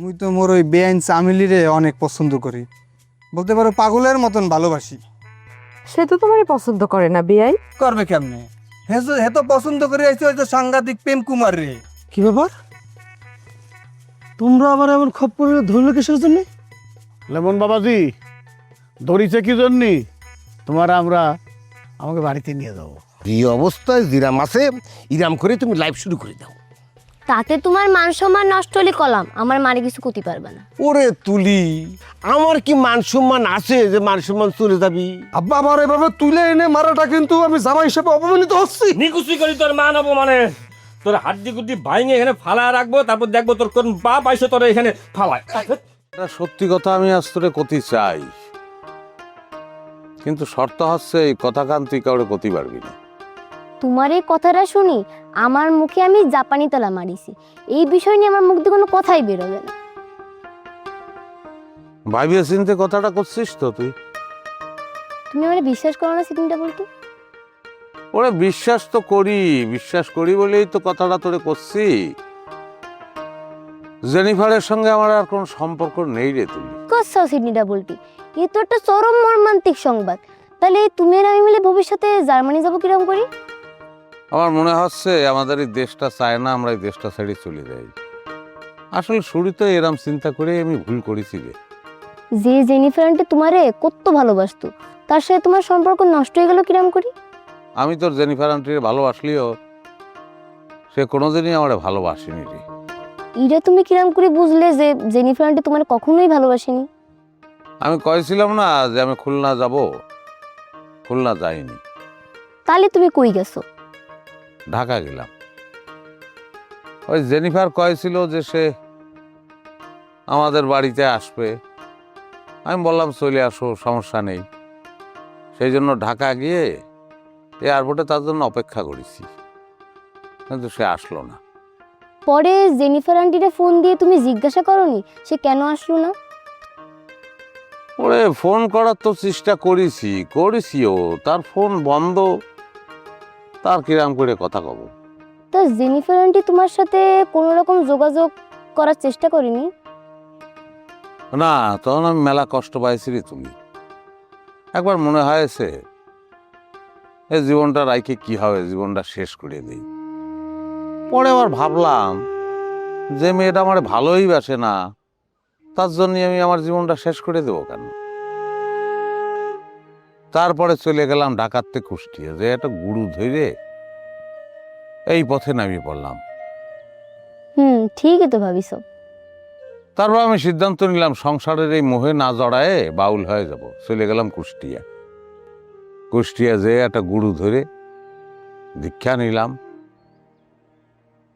মুই তো মোর ওই বেআইন চামিলিরে অনেক পছন্দ করি, বলতে পারো পাগলের মতন ভালোবাসি। সে তো তোমারই পছন্দ করে না বিয়াই। করবে কেমনে? হে তো পছন্দ করে আইছে ওই যে সাংঘাতিক প্রেম কুমার রে। কি ব্যাপার? তোমরা আবার এমন খপ্পরে ধরলে কিসের জন্য? লেমন বাবাজি, ধরিছে কি জন্যে? তোমার আমরা আমাকে বাড়িতে নিয়ে যাবো। এই অবস্থায় জিরাম আছে, ইরাম করে তুমি লাইভ শুরু করে দাও। তাতে তোমার মান সম্মান নষ্ট হলে কলাম, আমার মারে কিছু করতে পারবে না। ওরে তুলি, আমার কি মান সম্মান আছে যে মান সম্মান চলে যাবি? আব্বা আমার এভাবে তুলে এনে মারাটা কিন্তু আমি জামাই হিসেবে অপমানিত হচ্ছি। নিকুচি করি তোর মান অপমানে। তোর হাড্ডি গুড্ডি ভাঙে এখানে ফালায় রাখবো, তারপর দেখবো তোর কোন বাপ আইসে তোর এখানে ফালায়। এটা সত্যি কথা আমি আজ তোরে কতি চাই, কিন্তু শর্ত হচ্ছে এই কথা কান তুই কাউরে কতি পারবি না। তোমার এই কথাটা শুনি আমার মুখে আমি জাপানি তালা মারিছি। এই বিষয় নিয়ে আমার মুখ দিয়ে কোনো কথাই বেরোবে না। ভাবিয়ে চিনতে কথাটা করছিস তো তুই? তুমি আমার বিশ্বাস করো না সিটিংটা বলতে? ওরে বিশ্বাস তো করি, বিশ্বাস করি বলেই তো কথাটা তোরে করছি। জেনিফারের সঙ্গে আমার আর কোনো সম্পর্ক নেই রে তুই। করছো সিডনিটা বলতে, এ তো একটা চরম মর্মান্তিক সংবাদ। তাহলে তুমি আর আমি মিলে ভবিষ্যতে জার্মানি যাবো কিরকম করি? আমার মনে হচ্ছে আমাদের এই দেশটা চায় না আমরা এই দেশটা ছেড়ে চলে যাই। আসলে শুরুতে এরম চিন্তা করে আমি ভুল করেছি রে। যে জেনিফার আন্টি তোমারে কত ভালোবাসতো, তার সাথে তোমার সম্পর্ক নষ্ট হয়ে গেল কিরকম করি? আমি তোর জেনিফার আন্টির ভালোবাসলিও সে কোনোদিনই আমার ভালোবাসেনি রে। এটা তুমি কিরকম করে বুঝলে যে জেনিফার আন্টি তোমার কখনোই ভালোবাসেনি? আমি কয়েছিলাম না যে আমি খুলনা যাব, খুলনা যাইনি, তাহলে তুমি কই গেছো? ঢাকা গেলাম। ওই জেনিফার কয়েছিল যে সে আমাদের বাড়িতে আসবে, আমি বললাম চলে আসো, সমস্যা নেই। সেই জন্য ঢাকা গিয়ে এয়ারপোর্টে তার জন্য অপেক্ষা করেছি, কিন্তু সে আসলো না। পরে জেনিফার আন্টিরে ফোন দিয়ে তুমি জিজ্ঞাসা করনি সে কেন আসলো না? ওরে ফোন করার তো চেষ্টা করেছিও, তার ফোন বন্ধ, তার কিরাম করে কথা কব। তা জেনিফার আন্টি তোমার সাথে কোনো রকম যোগাযোগ করার চেষ্টা করেনি? না, তখন আমি মেলা কষ্ট পাইছি রে তুমি। একবার মনে হয়েছে এই জীবনটা রাইকে কি হবে, জীবনটা শেষ করে দেই। পরে আবার ভাবলাম যে মেয়েটা আমার ভালোই বাসে না, তার জন্য আমি আমার জীবনটা শেষ করে দেবো কেন? তারপরে চলে গেলাম ঢাকাতে কুষ্টিয়া, যে একটা গুরু ধরে এই পথে নামিয়ে পড়লাম। ঠিকই তো ভাবিস। তারপর আমি সিদ্ধান্ত নিলাম সংসারের এই মোহে না জড়ায়ে বাউল হয়ে যাব। চলে গেলাম কুষ্টিয়া। কুষ্টিয়া যেয়ে একটা গুরু ধরে দীক্ষা নিলাম।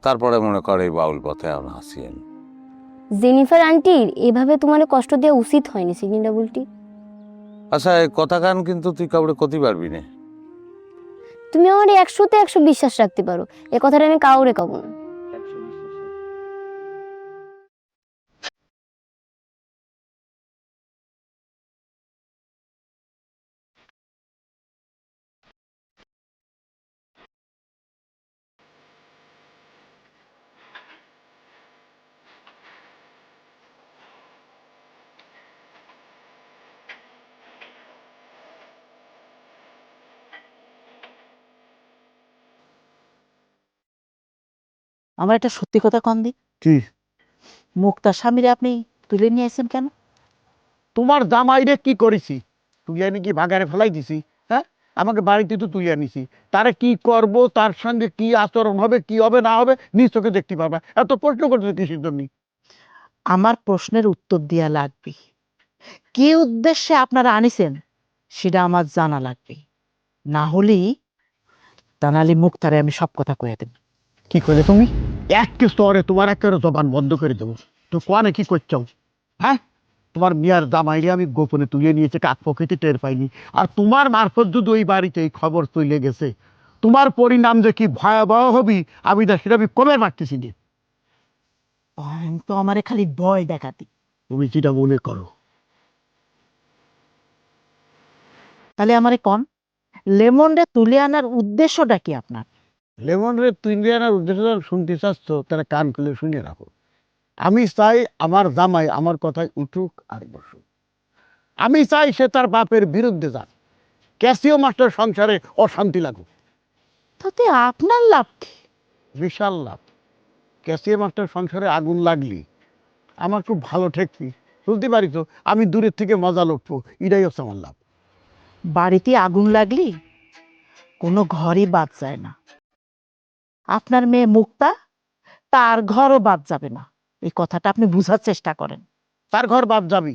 তারপরে মনে করে এই বাউল পথে আমি হাসি আমি। জেনিফার আন্টির এভাবে তোমার কষ্ট দেওয়া উচিত হয়নি সিগনিটা বলটি। আচ্ছা, এই কথা গান কিন্তু তুই কাউরে ক্ষতি পারবি না। তুমি আমার 100-তে 100 বিশ্বাস রাখতে পারো, এ কথাটা আমি কাউরে কব না। আমার একটা সত্যি কথা কন দি। কি? মুক্তার স্বামীরে আপনি তুলে নিয়ে আসেন কেন? তোমার জামাইরে কি করেছি? তুই আনি কি বাগানে ফেলাই দিছি? হ্যাঁ, আমাকে বাড়িতে তো তুই আনিছি। তারে কি করব, তার সঙ্গে কি আচরণ হবে, কি হবে না হবে নিজ চোখে দেখতে পারবা। এত প্রশ্ন করতে কিসের জন্য? আমার প্রশ্নের উত্তর দেওয়া লাগবে। কি উদ্দেশ্যে আপনারা আনিছেন সেটা আমার জানা লাগবে। না হলেই তানালি মুক্তারে আমি সব কথা কয়ে দেব। কি করে তুমি? এক স্তরে তোমার একেবারে জবান বন্ধ করে দেবো। তো কোয়ানে কি করছাও? হ্যাঁ, তোমার মিয়ার জামাইরে আমি গোপনে তুলে নিয়েছে, কাক পকেটে টের পাইনি। আর তোমার মারফত যদি ওই বাড়িতে এই খবর চলে গেছে, তোমার পরিণাম যে কি ভয়াবহ হবি আমি তা সেটা আমি কমে রাখতেছি না। তো আমারে খালি ভয় দেখাতি। তুমি যেটা মনে করো। তাহলে আমারে কন, লেমন রে তুলে আনার উদ্দেশ্যটা কি আপনার? লেমন রে তুলে আনার উদ্দেশ্য শুনতে চাচ্ছ, তারা কান খুলে শুনে রাখো। আমি চাই আমার জামাই আমার কথায় উঠুক আর বসুক। আমি চাই সে তার বাপের বিরুদ্ধে যাক, ক্যাসিও মাস্টার সংসারে অশান্তি লাগুক। তাতে আপনার লাভ কি? বিশাল লাভ। ক্যাসিও মাস্টার সংসারে আগুন লাগলি আমার খুব ভালো ঠেকছি, বুঝতে পারি তো। আমি দূরের থেকে মজা লুটবো, এটাই হচ্ছে আমার লাভ। বাড়িতে আগুন লাগলি কোনো ঘরই বাদ যায় না। আপনার মেয়ে মুক্তা, তার ঘরও বাদ যাবে না। এই কথাটা আপনি বুঝার চেষ্টা করেন। তার ঘর বাদ যাবি,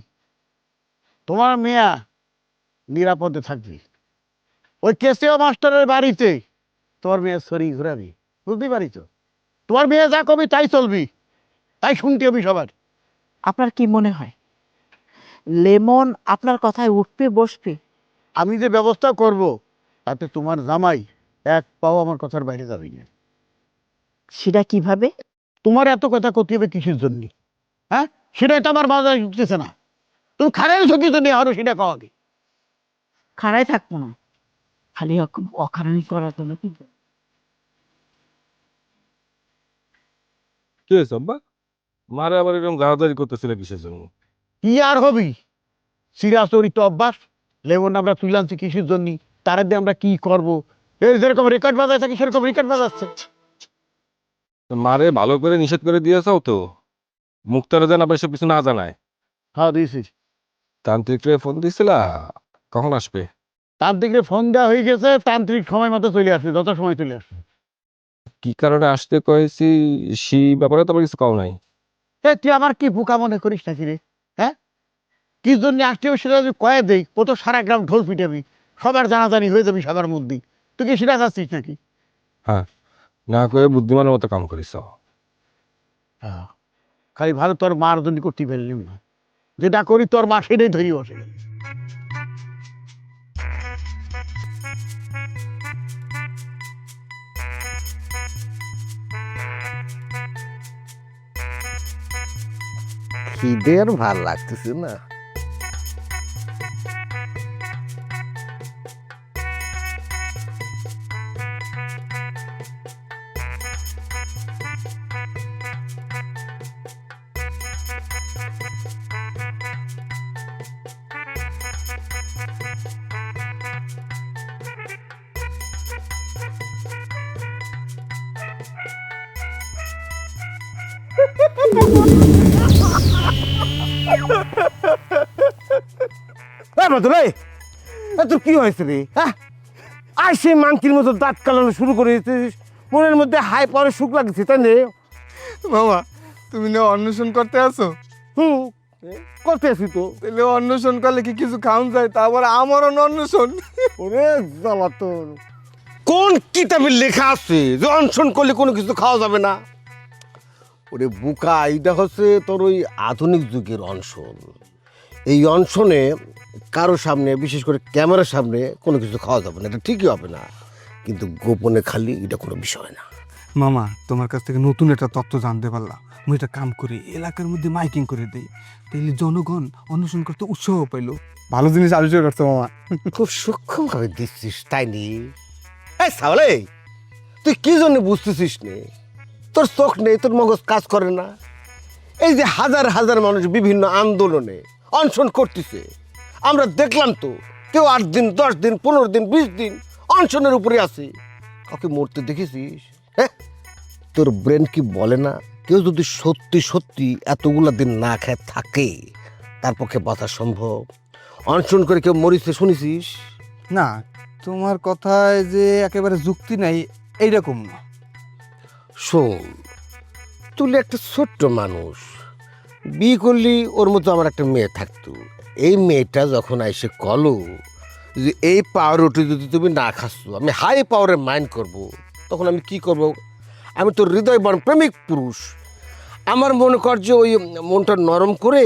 তোমার মেয়া নিরাপদে থাকবি। ওই কেসিও মাস্টারের বাড়িতে তোমার মেয়ে সরি ঘুরাবি, বুঝতে পারি তো। তোমার মেয়ে যা কবি তাই চলবি, তাই শুনতে হবে সবার। আপনার কি মনে হয় লেমন আপনার কথায় উঠবে বসবে? আমি যে ব্যবস্থা করব তাতে তোমার জামাই এক পাও আমার কথার বাইরে যাবি না। সেটা কিভাবে? তোমার এত কথা করতে হবে কিসের জন্য? হ্যাঁ, সেটাই তো আমার মাথায় ঢুকতেছে না। তুমি খারাপ ঝুঁকি তো নিয়ে আরো সেটা খাওয়া কি? খাড়াই থাকবো না, খালি অকারণি করার জন্য কি? কি হয়েছে আব্বা? মারে আবার এরকম গাড়াদারি করতেছিল কিসের জন্য? কি আর হবি, চিরাচরিত অভ্যাস। লেমন আমরা তুলে আনছি কিসের জন্য, তার দিয়ে আমরা কি করব? এই যেরকম রেকর্ড বাজায় থাকি সেরকম রেকর্ড বাজাচ্ছে। মারে ভালো করে নিষেধ করে দিয়েছাও তো, মুক্তারে যেন আবার এসব কিছু না জানায়। হ্যাঁ দিয়েছি। তান্ত্রিকরে ফোন দিছিলা, কখন আসবে? তান্ত্রিকরে ফোন দেওয়া হয়ে গেছে, তান্ত্রিক সময় মতো চলে আসবে, যত সময় চলে আসবে। কি কারণে আসতে কয়েছি সেই ব্যাপারে তো আমার কিছু কও নাই। তুই আমার কি বোকা মনে করিস নাকি রে? হ্যাঁ, কি জন্য আসতে হবে সেটা যদি কয়ে দেই, ও তো সারা গ্রাম ঢোল পিটাবি, সবার জানাজানি হয়ে যাবি সবার মধ্যেই। তুই কি সেটা চাচ্ছিস নাকি? হ্যাঁ, না করে বুদ্ধিমানের মতো কাম করিস। হ্যাঁ, খালি ভালো তোর মার জন্য করতে পারলিম না, যেটা করি তোর মা সেটাই ধরি বসে। খিদে আর ভাল লাগতেছে না। তোর কি হয়েছে রে? হ্যাঁ, আর সেই মাংকির মতো দাঁত কালানো শুরু করে দিয়েছিস, মনের মধ্যে হাই পাওয়ার সুখ লাগছে, তাই না? মামা, তুমি না অন্বেষণ করতে আসো? হুম, করতে আছি তো। তাহলে অন্বেষণ করলে কি কিছু খাওয়ান যায়? তারপর আমারও অন্বেষণ। ওরে জ্বালাতন, কোন কিতাবে লেখা আছে যে অনশন করলে কোনো কিছু খাওয়া যাবে না? ওরে বুকা, এইটা হচ্ছে তোর ওই আধুনিক যুগের অনশন। এই অনশনে কারো সামনে, বিশেষ করে ক্যামেরার সামনে কোনো কিছু খাওয়া যাবে না, এটা ঠিকই হবে না, কিন্তু গোপনে খালি এটা কোনো বিষয় না। মামা, তোমার কাছ থেকে নতুন একটা তথ্য জানতে পারলাম। আমি একটা কাম করি, এলাকার মধ্যে মাইকিং করে দিই, তাইলে জনগণ অন্বেষণ করতে উৎসাহ পাইলো। ভালো জিনিস আলোচনা করছো মামা। খুব সূক্ষ্মভাবে দিচ্ছিস, তাই নি? এই সাওলে, তুই কি জন্য বুঝতেছিস নে? তোর চোখ নেই, তোর মগজ কাজ করে না? এই যে হাজার হাজার মানুষ বিভিন্ন আন্দোলনে অনশন করতেছে, আমরা দেখলাম তো, কেউ 8 দিন, 10 দিন, 15 দিন, 20 দিন অনশনের উপরে আছে। কাউকে মরতে দেখেছিস? হ্যাঁ, তোর ব্রেন কি বলে না, কেউ যদি সত্যি সত্যি এতগুলা দিন না খেয়ে থাকে তার পক্ষে বাঁচা সম্ভব? অনশন করে কেউ মরিছে শুনেছিস? না, তোমার কথায় যে একেবারে যুক্তি নাই এইরকম না। শোন, তুই একটা ছোট্ট মানুষ, বিয়ে করলি, ওর মতো আমার একটা মেয়ে থাকতো। এই মেয়েটা যখন এসে কলো যে এই পাউরুটি যদি তুমি না খাচ্ছ আমি হাই পাওয়ারে মাইন্ড করব, তখন আমি কি করব? আমি তো হৃদয়বান প্রেমিক পুরুষ, আমার মনে কর যে ওই মনটা নরম করে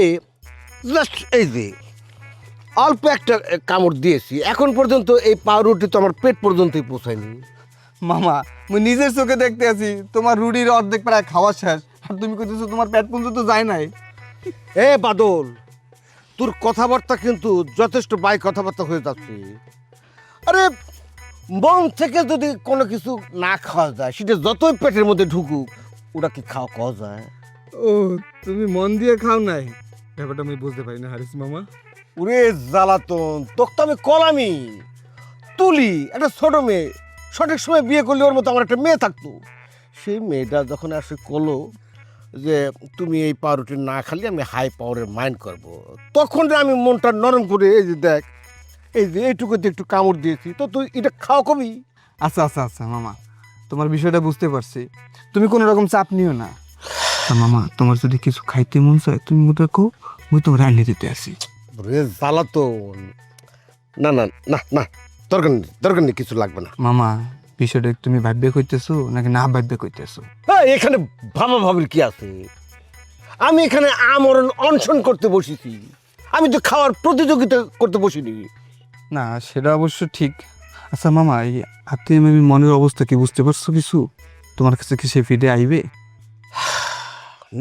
জাস্ট এই যে অল্প একটা কামড় দিয়েছি। এখন পর্যন্ত এই পাউরুটি তো আমার পেট পর্যন্তই পৌঁছায়নি। মামা, আমি নিজের চোখে দেখতে আছি তোমার রুটির অর্ধেক প্রায় খাওয়া শেষ, আর তুমি কইতেছো তোমার পেট পর্যন্ত যায় নাই। এ বাদল, তোর কথাবার্তা কিন্তু যথেষ্ট বাই কথাবার্তা হয়ে যাচ্ছে। আরে, মন থেকে যদি কোনো কিছু না খাওয়া যায়, সেটা যতই পেটের মধ্যে ঢুকুক, ওটা কি খাওয়া যায়? ও তুমি মন দিয়ে খাও নাই, ব্যাপারটা আমি বুঝতে পারি না হারিস মামা। ওরে জ্বালাতন, তোকে তো আমি কলামি তুলি একটা ছোট মেয়ে, সঠিক সময় বিয়ে করলে ওর মতো আমার একটা মেয়ে থাকতো। সেই মেয়েটা যখন আসে কলো যে তুমি এই পাউরুটি না খালি আমি হাই পাওয়ারের মাইন্ড করব, তখন রে আমি মনটা নরম করে এই যে দেখ এই যে এইটুকুতে একটু কামড় দিয়েছি, তো তুই এটা খাওয়া কবি। আচ্ছা আচ্ছা আচ্ছা মামা, তোমার বিষয়টা বুঝতে পারছি, তুমি কোনো রকম চাপ নিও না। তা মামা তোমার যদি কিছু খাইতে মন চায় তুমি মতো কো, মুই তোমার রান্না দিতে আসি। রে জ্বালাতন, না না না না, দরকার নেই, কিছু লাগবে না। মামা বিষয়টা তুমি ভাববে কইতেছো নাকি না ভাববে কইতেছো? হ্যাঁ, এখানে ভাবা ভাবির কি আছে? আমি এখানে আমরণ অনশন করতে বসেছি, আমি তো খাওয়ার প্রতিযোগিতা করতে বসিনি। না সেটা অবশ্য ঠিক। আচ্ছা মামা, এই আত্মীয় আমি মনের অবস্থা কি বুঝতে পারছো কিছু? তোমার কাছে কি সে ফিরে আইবে?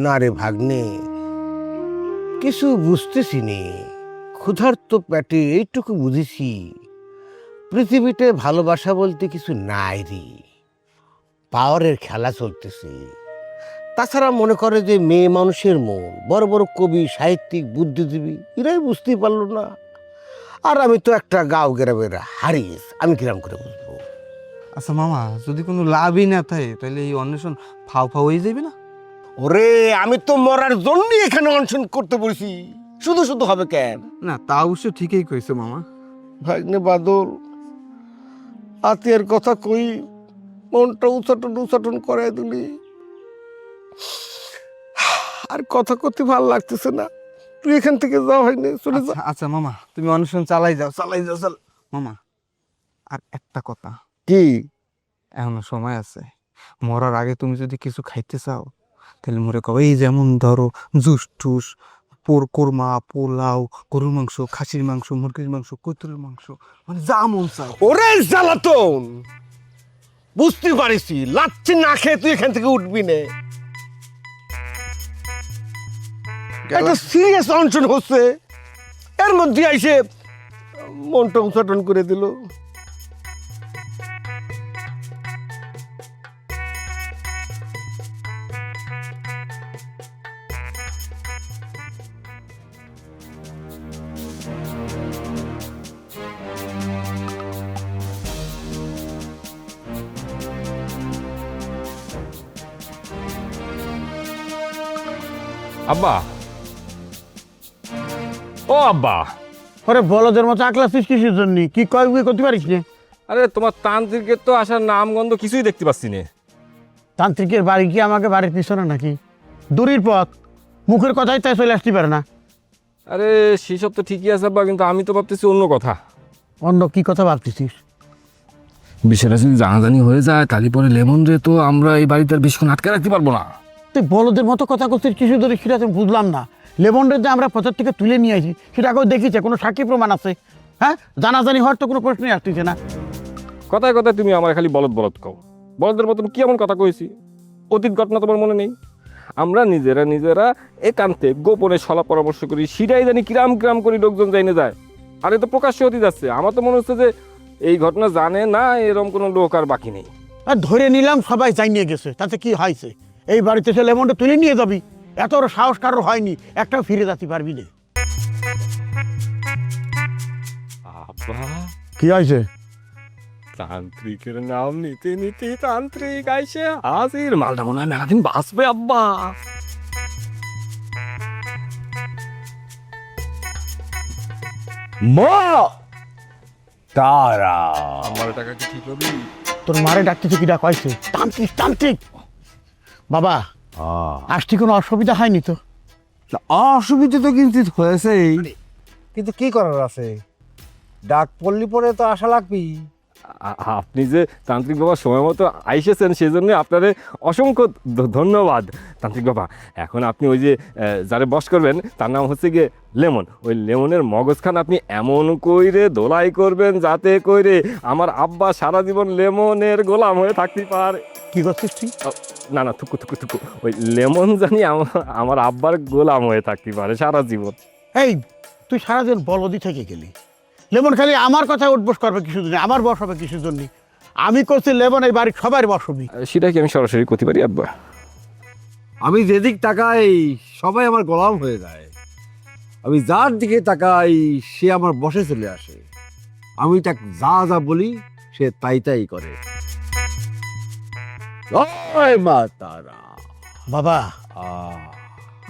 না রে ভাগ্নে, কিছু বুঝতেছি নে, ক্ষুধার্ত পেটে এইটুকু বুঝেছি পৃথিবীতে ভালোবাসা বলতে কিছু নাই রে, পাওয়ারের খেলা চলতেছে। তাছাড়া মনে করে যে মেয়ে মানুষের মন, বড় বড় কবি সাহিত্যিক বুদ্ধিজীবী এরাই বুঝতেই পারলো না, আর আমি তো একটা গাঁও গ্রামের হারিস, আমি কিরাম করে বুঝবো? আচ্ছা মামা, যদি কোনো লাভই না থাকে তাহলে এই অন্বেষণ ফাও ফাও হয়ে যাবে না? ওরে আমি তো মরার জন্যই এখানে অনশন করতে বসি, শুধু শুধু হবে কেন? না তা অবশ্য ঠিকই কইছো মামা। ভাগ্নে বাদল, আত্মীয়ের কথা কই মনটা উচাটন করাই দিলি, আর কথা করতে ভালো লাগতেছে না, তুই এখান থেকে যাও, হয়নি চলে যা। আচ্ছা আচ্ছা মামা, তুমি অনশন চালাই যাও চাল মামা। আর একটা কথা, কি? এখনো সময় আছে, মরার আগে তুমি যদি কিছু খাইতে চাও তাহলে মরে কবে এই যেমন ধরো জুস টুস, কোরমা, পোলাও, গরুর মাংস, খাসির মাংস, মুরগির মাংস, কইতুরের মাংস, মানে যা মন চাও। ওরে জ্বালাতন, বুঝতে পারিছি লাচ্ছি না খেয়ে তুই এখান থেকে উঠবি না। একটা সিরিয়াস অনশন হচ্ছে, এর মধ্যে আইসে মনটা উচাটন করে দিল। আব্বা, ও আব্বা, ওরে বলদের মতো আকলা কিসের জন্য? কি কয় করতে পারিস না? আরে তোমার তান্ত্রিকের তো আসার নাম গন্ধ কিছুই দেখতে পাচ্ছি না। তান্ত্রিকের বাড়ি কি আমাকে বাড়ির পিছনে নাকি? দূরের পথ, মুখের কথাই তাই চলে আসতে পারে না। আরে সেসব তো ঠিকই আছে আব্বা, কিন্তু আমি তো ভাবতেছি অন্য কথা। অন্য কি কথা ভাবতেছিস? বিষয়টা যদি জানাজানি হয়ে যায় তাহলে পরে লেমন রে তো আমরা এই বাড়িতে আর বেশিক্ষণ আটকে রাখতে পারবো না। তুই বলদের মতো কথা করছিস কিছু ধরে, সেটা তো বুঝলাম না। লেবনদের যে আমরা পথের থেকে তুলে নিয়ে আসি সেটা কেউ দেখিছে? কোনো সাক্ষী প্রমাণ আছে? হ্যাঁ, জানাজানি হওয়ার তো কোনো প্রশ্নই আসতেছে না। কথায় কথায় তুমি আমার খালি বলদ কও। বলদের মতন কি এমন কথা কইছি? অতীত ঘটনা তোমার মনে নেই? আমরা নিজেরা একান্তে গোপনে সলা পরামর্শ করি, সেটাই জানি কিরাম করি লোকজন যাইনে যায়। আর এ তো প্রকাশ্য হতে যাচ্ছে। আমার তো মনে হচ্ছে যে এই ঘটনা জানে না এরকম কোনো লোক আর বাকি নেই। আর ধরে নিলাম সবাই চাই নিয়ে গেছে, তাতে কি হয়েছে? এই বাড়িতে সে লেমনটা তুলে নিয়ে যাবি, এত বড় সাহস কারোর হয়নি, একটাও ফিরে যেতে পারবি না। আব্বা, কি হয়েছে? তান্ত্রিকের নাম নিতে তান্ত্রিক আইসে হাজির। মালটা মনে হয় মেলাদিন বাঁচবে আব্বা। মা তারা আমার টাকা কি ঠিক হবে? তোর মারে ডাকতেছে কি ডাক হয়েছে? তান্ত্রিক তান্ত্রিক। বাবা, আসতে কোনো অসুবিধা হয়নি তো? অসুবিধা তো কিন্তু হয়েছেই, কিন্তু কি করার আছে, ডাক পড়লি পরে তো আশা লাগবেই। আপনি যে তান্ত্রিক বাবা সময় মতো আইসেছেন সেজন্য আপনারে অসংখ্য ধন্যবাদ তান্ত্রিক বাবা। এখন আপনি ওই যে যারে বস করবেন তার নাম হচ্ছে গিয়ে লেমন। ওই লেমনের মগজখান আপনি এমন কইরে দোলাই করবেন যাতে কইরে আমার আব্বা সারা জীবন লেমনের গোলাম হয়ে থাকতে পারে। কি করছিস তুই? না থুকু ওই লেমন জানি আমার আব্বার গোলাম হয়ে থাকতে পারে সারা জীবন। এই তুই সারাদিন বলদি থেকে গেলি, লেমন খালি আমার কথা উঠবোস করবে কিছুর জন্য, আমার বস হবে কিছুর জন্য। আমি করছি লেমন এই বাড়ির সবার বস হবি। সেটা কি আমি সরাসরি করতে পারি আব্বা? আমি যেদিক তাকাই সবাই আমার গোলাম হয়ে যায়। আমি যার দিকে তাকাই সে আমার বসে চলে আসে। আমি তাকে যা যা বলি সে তাই তাই করে। জয় মা তারা। বাবা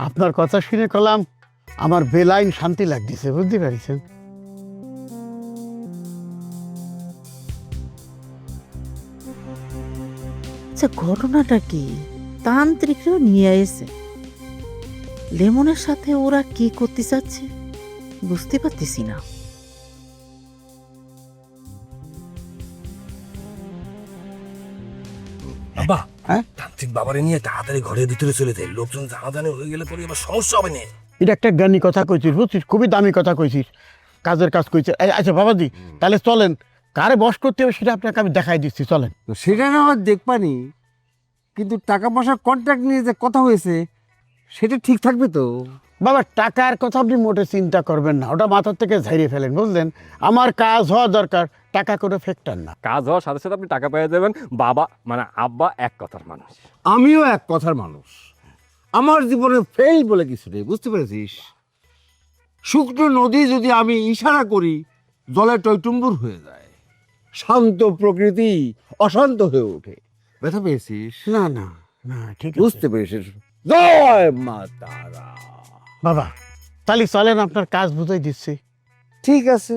আপনার কথা শুনে কলাম আমার বেলাইন শান্তি লাগতেছে, বুঝতে পারছেন? আচ্ছা, ঘটনাটা কি? তান্ত্রিকরাও নিয়ে এসে লেমনের সাথে ওরা কি করতে চাচ্ছে বুঝতে পারতেছি না। আব্বা, হ্যাঁ? তান্ত্রিক বাবারে নিয়ে তাড়াতাড়ি ঘরের ভিতরে চলে যায়, লোকজন জানাজানি হয়ে গেলে পরে আবার সমস্যা হবে না। এটা একটা জ্ঞানী কথা কইছিস, বুঝছিস? খুবই দামি কথা কইছিস, কাজের কাজ কইছিস। আচ্ছা বাবাজি, তাহলে চলেন, কারে বস করতে হবে সেটা আপনাকে আমি দেখাই দিচ্ছি, চলেন। তো সেটা না হয় দেখবানি, কিন্তু টাকা পয়সার কন্ট্রাক্ট নিয়ে যে কথা হয়েছে সেটা ঠিক থাকবে তো? বাবা, টাকার কথা আপনি মোটে চিন্তা করবেন না, ওটা মাথার থেকে ঝাড়িয়ে ফেলেন, বুঝলেন? আমার কাজ হওয়া দরকার, টাকা করে ফ্যাক্টর না। কাজ হওয়ার সাথে সাথে আপনি টাকা পেয়ে যাবেন। বাবা মানে আব্বা এক কথার মানুষ। আমিও এক কথার মানুষ। আমার জীবনে ফেল বলে কিছু নেই, বুঝতে পেরেছিস? শুকনো নদী যদি আমি ইশারা করি জলে টইটুম্বুর হয়ে যায়, শান্ত প্রকৃতি অশান্ত হয়ে ওঠে। ব্যথা পেয়েছিস? না না না, ঠিক আছে। বুঝতে পেরেছিস? জয় মা তারা। বাবা, তাহলে চলেন, আপনার কাজ বুঝাই দিচ্ছি। ঠিক আছে,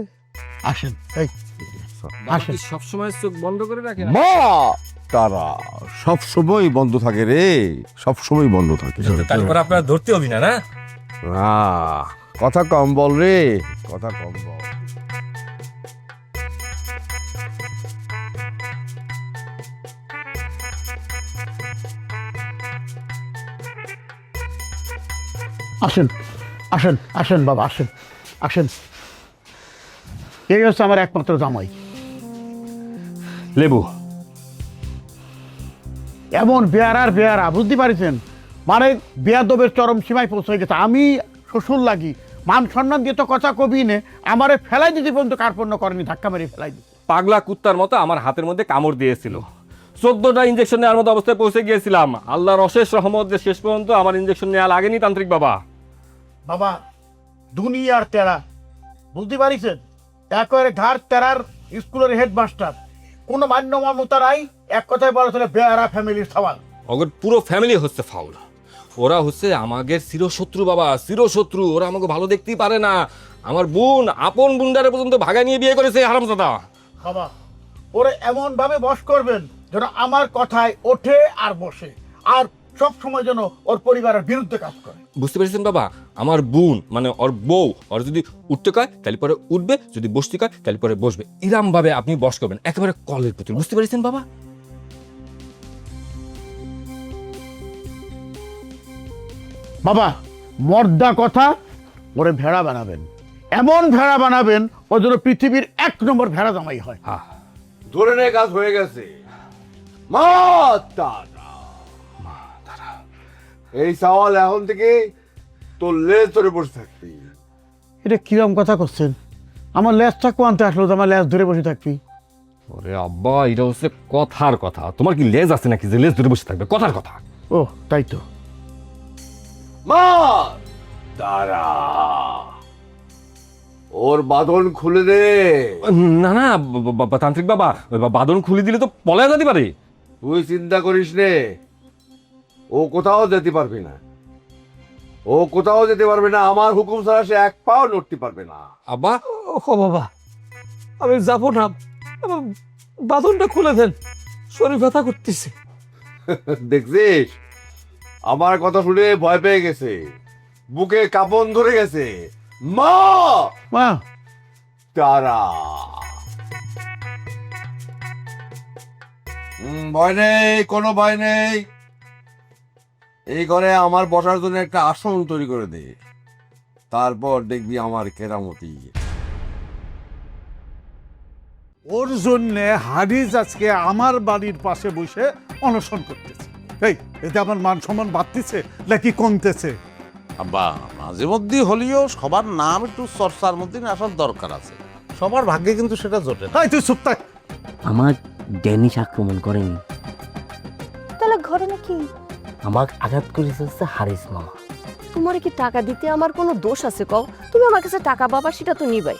আসেন, এই আসেন। সবসময় চোখ বন্ধ করে রাখেন? মা তারা সব সময় বন্ধ থাকে রে, সব সময় বন্ধ থাকে। তারপর আপনার ধরতে হবে না, না? না, কথা কম বল রে, কথা কম বল। আসেন আসেন আসেন বাবা, আসেন আসেন। এই হচ্ছে আমার একমাত্র জামাই। লেবু, এমন বেয়ারার বেয়ারা, বুঝতে পারছেন? মানে বেয়াদবের চরম সীমায় পৌঁছে গেছে। আমি শ্বশুর লাগি মান সম্মান দিয়ে তো কথা কবি নে, আমারে ফেলাই দিতে পর্যন্ত কার্পণ্য করেনি, ধাক্কা মেরে ফেলাই দিতে। পাগলা কুত্তার মতো আমার হাতের মধ্যে কামড় দিয়েছিল। 14টা ইঞ্জেকশন নেওয়ার মতো অবস্থায় পৌঁছে গিয়েছিলাম। আল্লাহর অশেষ রহমত যে শেষ পর্যন্ত আমার ইঞ্জেকশন নেওয়া লাগেনি তান্ত্রিক বাবা। বাবা, দুনিয়ার তেরা, বুঝতে পারিছেন? একেবারে ঘাড় তেরার স্কুলের হেডমাস্টার, কোনো মান্য মমতা নাই। এক কথায় বলা চলে বেয়ারা ফ্যামিলির সওয়াল। ওদের পুরো ফ্যামিলি হচ্ছে ফাউল। ওরা হচ্ছে আমাদের চিরশত্রু বাবা, চিরশত্রু। ওরা আমাকে ভালো দেখতেই পারে না। আমার বোন, আপন বুন্ডারে পর্যন্ত ভাগা নিয়ে বিয়ে করেছে হারামজাদা। বাবা, ওরে এমন ভাবে বশ করবেন যেন আমার কথায় ওঠে আর বসে, আর সব সময় যেন ওর পরিবারের বিরুদ্ধে কাজ করে। বুঝতে পেরেছেন বাবা? আমার বোন মানে ওর বউ, ওর যদি উঠতে কয় তাহলে পরে উঠবে, যদি বসতে কয় তাহলে পরে বসবে। এরম ভাবে আপনি বস করবেন, একেবারে কলের পুতুল। বুঝতে পেরেছেন বাবা? বাবা, মর্দা কথা, ওরে ভেড়া বানাবেন, এমন ভেড়া বানাবেন ও যেন পৃথিবীর 1 নম্বর ভেড়া জামাই হয়। হ্যাঁ, ধরে নে, কাজ হয়ে গেছে। মা তারা, এই সওয়াল এখন থেকে তোর লেজ ধরে বসে থাকবি। এটা কিরম কথা করছেন? আমার লেজটা কোয়ান্তে আসলো তো আমার লেজ ধরে বসে থাকবি? ওরে আব্বা, এটা হচ্ছে কথার কথা। তোমার কি লেজ আছে নাকি যে লেজ ধরে বসে থাকবে? কথার কথা। ও তাই তো। মা তারা, ওর বাঁধন খুলে দে। না না তান্ত্রিক বাবা, ওই বাঁধন খুলে দিলে তো পলায় যেতে পারে। তুই চিন্তা করিস নে, ও কোথাও যেতে পারবে না, ও কোথাও যেতে পারবে না। আমার হুকুম ছাড়া সে এক পাও নড়তে পারবে না। আব্বা, ও বাবা, আমি যাবো না, আমার বাঁধনটা খুলে দেন, শরীর ব্যথা করতেছে। দেখছিস, আমার কথা শুনে ভয় পেয়ে গেছে, বুকে কাঁপন ধরে গেছে। মা মা তারা, ভয় নেই, কোনো ভয় নেই। এই ঘরে আমার বসার জন্য একটা আসন তৈরি করে দে, তারপর দেখবি আমার কেরামতি। ওর জন্যে হারিজ আজকে আমার বাড়ির পাশে বসে অনশন করতেছে। এই এতে আমার মান সম্মান বাড়তেছে নাকি কমতেছে? আব্বা, মাঝে মধ্যে হলেও সবার নাম একটু চর্চার মধ্যে আসার দরকার আছে। সবার ভাগ্যে কিন্তু সেটা জোটে না। এই তুই চুপ থাক। আমার ড্যানিশ আক্রমণ করেনি। তাহলে ঘটনা কি? আমার আঘাত করেছে হচ্ছে হারিস মামা। তোমার কি টাকা দিতে আমার কোনো দোষ আছে কও? তুমি আমার কাছে টাকা পাবা সেটা তো নিবাই।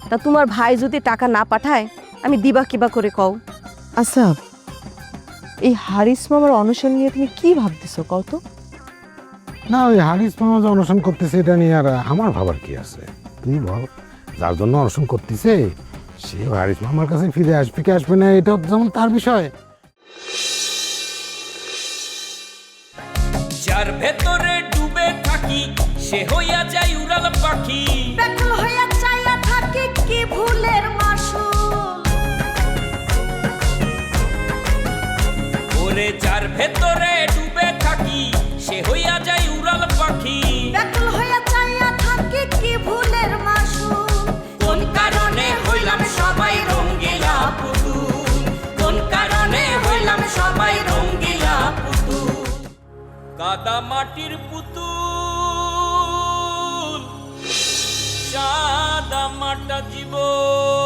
তা তোমার ভাই যদি টাকা না পাঠায় আমি দিবা কিবা করে কও? আচ্ছা, এই হারিস মামার অনশন নিয়ে তুমি কি ভাবতেছো কও তো? না, ওই হারিস মামা যে অনশন করতেছে এটা নিয়ে আর আমার ভাবার কি আছে? তুই বল, যার জন্য অনশন করতেছে সে হারিস মামার কাছে ফিরে আসবে কি আসবে না এটা যেমন তার বিষয়। যার ভেতরে ডুবে থাকি সে হইয়া যায় উড়াল পাখি, ব্যাকুল হইয়া চাইয়া থাকি কি ভুলের মাসুল। ওরে যার ভেতরে ডুবে থাকি সে হইয়া যায় উড়াল পাখি, ব্যাকুল হইয়া চাইয়া থাকি কি ভুলের মাসুল। কোন কারণে হইলাম সবাই রঙ্গিলা পুতুল, কোন কারণে হইলাম সবাই রঙ্গিলা পুতুল। কাদা মাটির পুতুল সাদা মাটা জীবন।